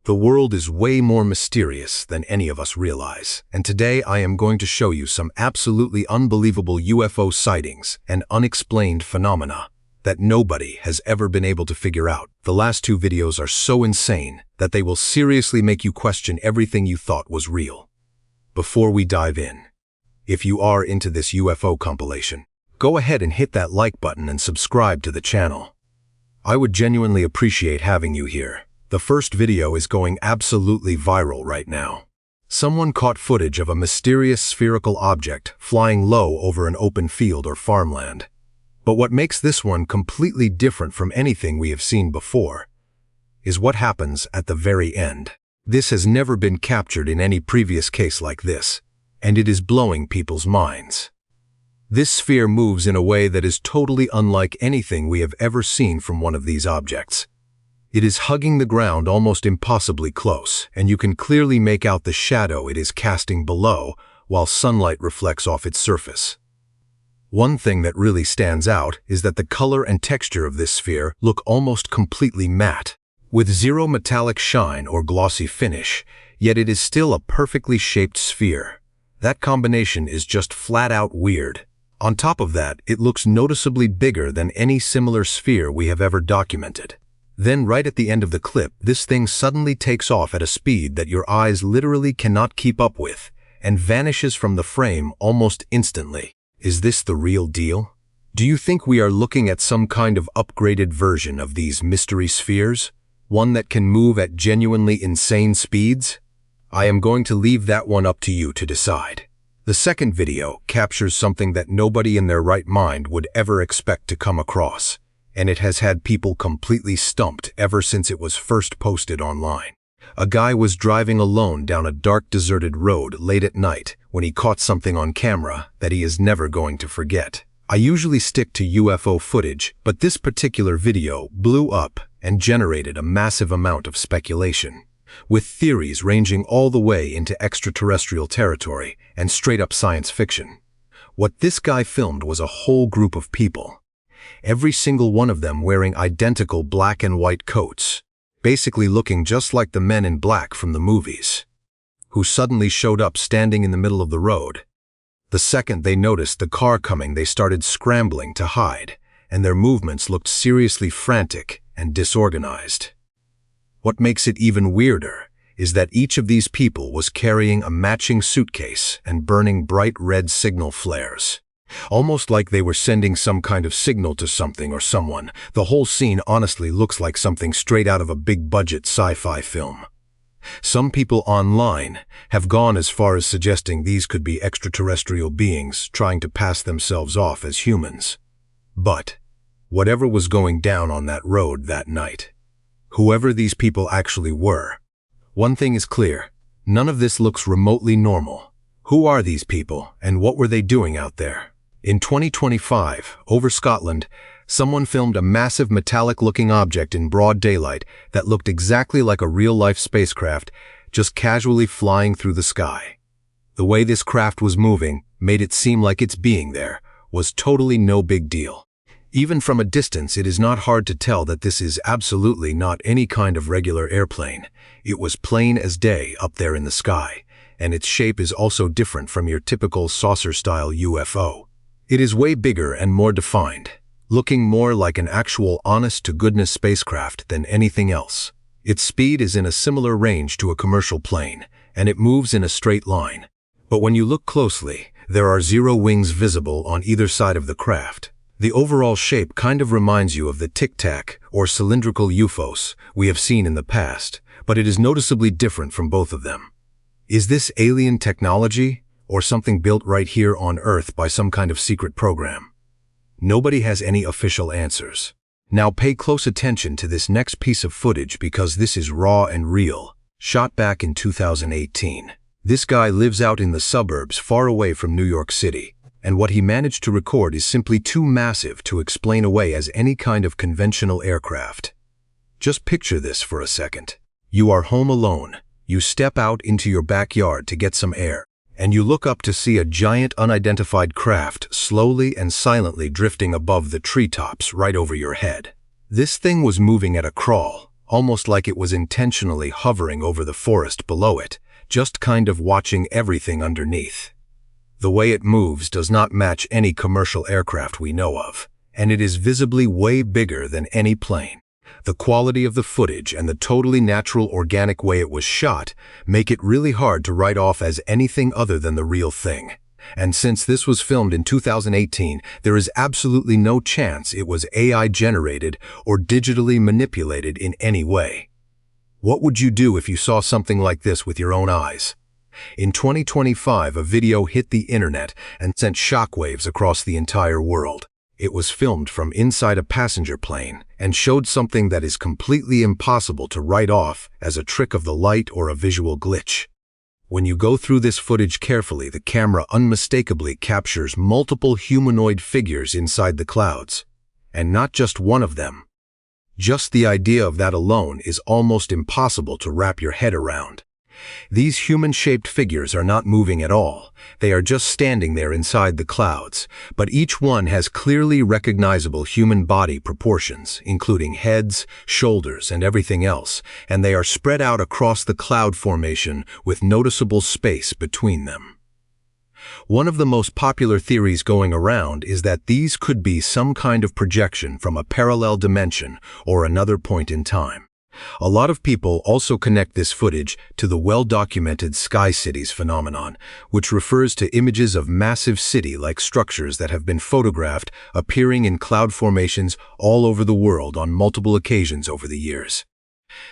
The world is way more mysterious than any of us realize, and today I am going to show you some absolutely unbelievable UFO sightings and unexplained phenomena that nobody has ever been able to figure out. The last two videos are so insane that they will seriously make you question everything you thought was real. Before we dive in, if you are into this UFO compilation, go ahead and hit that like button and subscribe to the channel. I would genuinely appreciate having you here. The first video is going absolutely viral right now. Someone caught footage of a mysterious spherical object flying low over an open field or farmland. But what makes this one completely different from anything we have seen before is what happens at the very end. This has never been captured in any previous case like this, and it is blowing people's minds. This sphere moves in a way that is totally unlike anything we have ever seen from one of these objects. It is hugging the ground almost impossibly close, and you can clearly make out the shadow it is casting below while sunlight reflects off its surface. One thing that really stands out is that the color and texture of this sphere look almost completely matte, with zero metallic shine or glossy finish, yet it is still a perfectly shaped sphere. That combination is just flat out weird. On top of that, it looks noticeably bigger than any similar sphere we have ever documented. Then right at the end of the clip, this thing suddenly takes off at a speed that your eyes literally cannot keep up with and vanishes from the frame almost instantly. Is this the real deal? Do you think we are looking at some kind of upgraded version of these mystery spheres? One that can move at genuinely insane speeds? I am going to leave that one up to you to decide. The second video captures something that nobody in their right mind would ever expect to come across, and it has had people completely stumped ever since it was first posted online. A guy was driving alone down a dark, deserted road late at night when he caught something on camera that he is never going to forget. I usually stick to UFO footage, but this particular video blew up and generated a massive amount of speculation, with theories ranging all the way into extraterrestrial territory and straight-up science fiction. What this guy filmed was a whole group of people, every single one of them wearing identical black and white coats, basically looking just like the men in black from the movies, who suddenly showed up standing in the middle of the road. The second they noticed the car coming, they started scrambling to hide, and their movements looked seriously frantic and disorganized. What makes it even weirder is that each of these people was carrying a matching suitcase and burning bright red signal flares, almost like they were sending some kind of signal to something or someone. The whole scene honestly looks like something straight out of a big-budget sci-fi film. Some people online have gone as far as suggesting these could be extraterrestrial beings trying to pass themselves off as humans. But whatever was going down on that road that night, whoever these people actually were, one thing is clear: none of this looks remotely normal. Who are these people, and what were they doing out there? In 2025, over Scotland, someone filmed a massive metallic-looking object in broad daylight that looked exactly like a real-life spacecraft, just casually flying through the sky. The way this craft was moving made it seem like its being there was totally no big deal. Even from a distance, it is not hard to tell that this is absolutely not any kind of regular airplane. It was plain as day up there in the sky, and its shape is also different from your typical saucer-style UFO. It is way bigger and more defined, looking more like an actual honest-to-goodness spacecraft than anything else. Its speed is in a similar range to a commercial plane, and it moves in a straight line. But when you look closely, there are zero wings visible on either side of the craft. The overall shape kind of reminds you of the tic-tac or cylindrical UFOs we have seen in the past, but it is noticeably different from both of them. Is this alien technology, or something built right here on Earth by some kind of secret program? Nobody has any official answers. Now pay close attention to this next piece of footage because this is raw and real, shot back in 2018. This guy lives out in the suburbs far away from New York City, and what he managed to record is simply too massive to explain away as any kind of conventional aircraft. Just picture this for a second. You are home alone. You step out into your backyard to get some air, and you look up to see a giant unidentified craft slowly and silently drifting above the treetops right over your head. This thing was moving at a crawl, almost like it was intentionally hovering over the forest below it, just kind of watching everything underneath. The way it moves does not match any commercial aircraft we know of, and it is visibly way bigger than any plane. The quality of the footage and the totally natural, organic way it was shot make it really hard to write off as anything other than the real thing. And since this was filmed in 2018, there is absolutely no chance it was AI-generated or digitally manipulated in any way. What would you do if you saw something like this with your own eyes? In 2025, a video hit the internet and sent shockwaves across the entire world. It was filmed from inside a passenger plane and showed something that is completely impossible to write off as a trick of the light or a visual glitch. When you go through this footage carefully, the camera unmistakably captures multiple humanoid figures inside the clouds, and not just one of them. Just the idea of that alone is almost impossible to wrap your head around. These human-shaped figures are not moving at all. They are just standing there inside the clouds, but each one has clearly recognizable human body proportions, including heads, shoulders, and everything else, and they are spread out across the cloud formation with noticeable space between them. One of the most popular theories going around is that these could be some kind of projection from a parallel dimension or another point in time. A lot of people also connect this footage to the well-documented sky cities phenomenon, which refers to images of massive city-like structures that have been photographed appearing in cloud formations all over the world on multiple occasions over the years.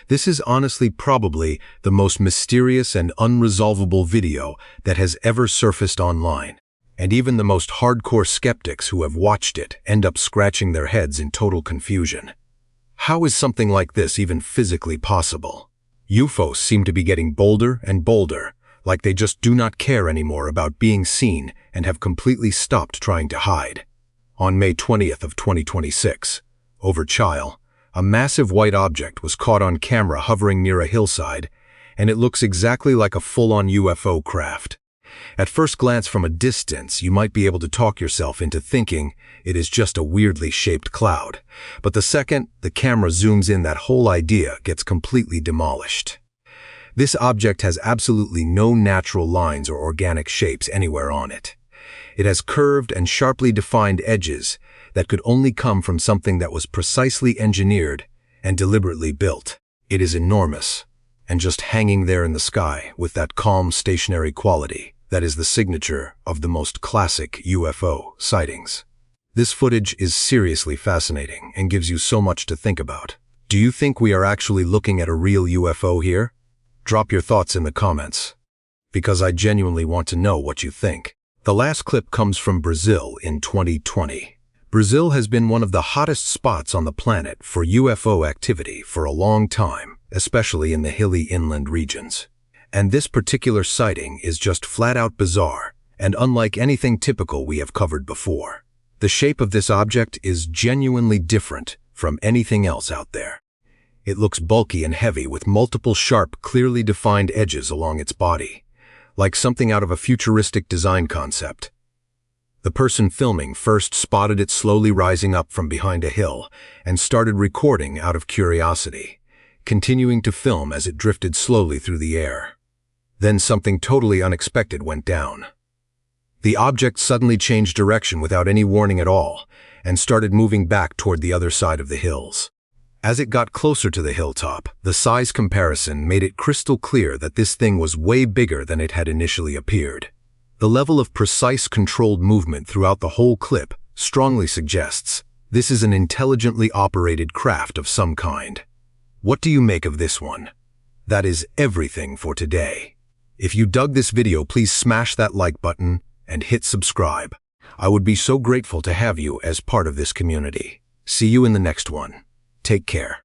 This is honestly probably the most mysterious and unresolvable video that has ever surfaced online, and even the most hardcore skeptics who have watched it end up scratching their heads in total confusion. How is something like this even physically possible? UFOs seem to be getting bolder and bolder, like they just do not care anymore about being seen and have completely stopped trying to hide. On May 20th of 2026, over Chile, a massive white object was caught on camera hovering near a hillside, and it looks exactly like a full-on UFO craft. At first glance from a distance, you might be able to talk yourself into thinking it is just a weirdly shaped cloud. But the second the camera zooms in, that whole idea gets completely demolished. This object has absolutely no natural lines or organic shapes anywhere on it. It has curved and sharply defined edges that could only come from something that was precisely engineered and deliberately built. It is enormous and just hanging there in the sky with that calm, stationary quality that is the signature of the most classic UFO sightings. This footage is seriously fascinating and gives you so much to think about. Do you think we are actually looking at a real UFO here? Drop your thoughts in the comments, because I genuinely want to know what you think. The last clip comes from Brazil in 2020. Brazil has been one of the hottest spots on the planet for UFO activity for a long time, especially in the hilly inland regions. And this particular sighting is just flat-out bizarre and unlike anything typical we have covered before. The shape of this object is genuinely different from anything else out there. It looks bulky and heavy with multiple sharp, clearly defined edges along its body, like something out of a futuristic design concept. The person filming first spotted it slowly rising up from behind a hill and started recording out of curiosity, continuing to film as it drifted slowly through the air. Then something totally unexpected went down. The object suddenly changed direction without any warning at all and started moving back toward the other side of the hills. As it got closer to the hilltop, the size comparison made it crystal clear that this thing was way bigger than it had initially appeared. The level of precise, controlled movement throughout the whole clip strongly suggests this is an intelligently operated craft of some kind. What do you make of this one? That is everything for today. If you dug this video, please smash that like button and hit subscribe. I would be so grateful to have you as part of this community. See you in the next one. Take care.